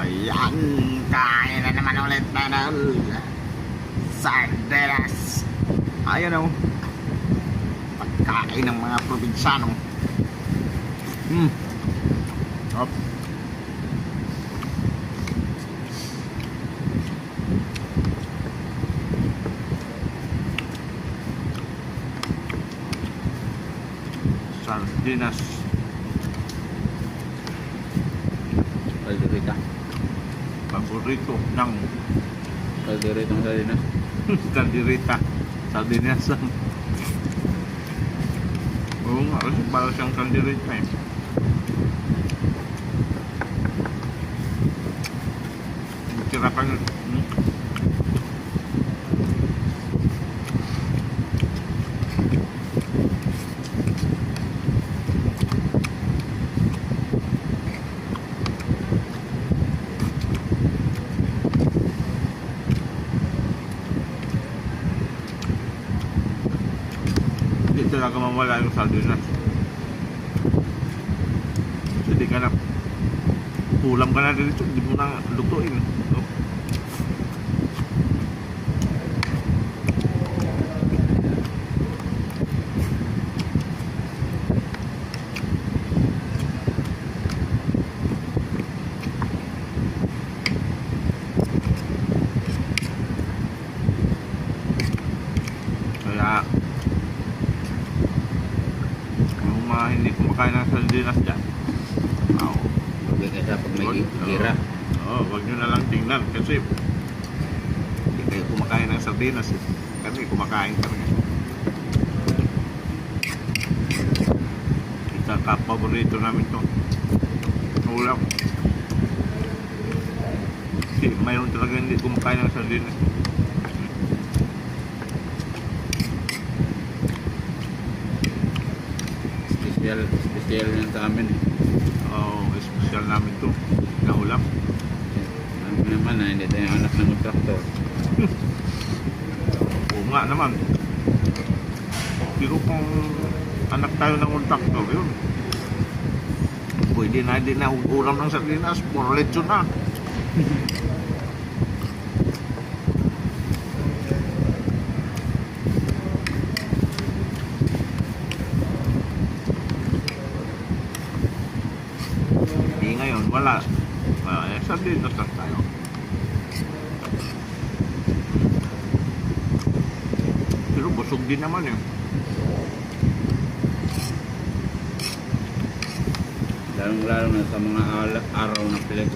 Ayan, kain na naman ulit na ng sardinas. Ayan o, pagkain ng mga probinsyano. Hop. Sardinas. Kalderita. Paborito ng Kalderitang sardinas. kalderita. Sardinas. Oo nga, kasi para siyang kalderita eh. Tira ka nun. Hindi talaga mawala yung sardinas. Hindi ka na kulang ka na dito, hindi mo na lutuin. No? Kaya yung mga hindi kumakain ng sardinas dyan, Huwag ka sa pag may gira. wag nyo na lang tingnan kasi hindi kayo kumakain ng sardinas eh. Kami kumakain talaga. Isa ka-paborito namin to ulam. Kasi mayroon talaga hindi kumakain ng sardinas. Special yan sa amin eh. Espesyal namin to na ulam. Ano naman na hindi tayo anak ng traktor. Oo nga naman. Pero kung anak tayo ng ultraktor, yun. Pwede na din na ulam ng sardinas, puro lechon na. Ngayon, wala. Sardinas lang tayo. Pero busog din naman eh. Lalong-lalo na sa mga araw na pilit.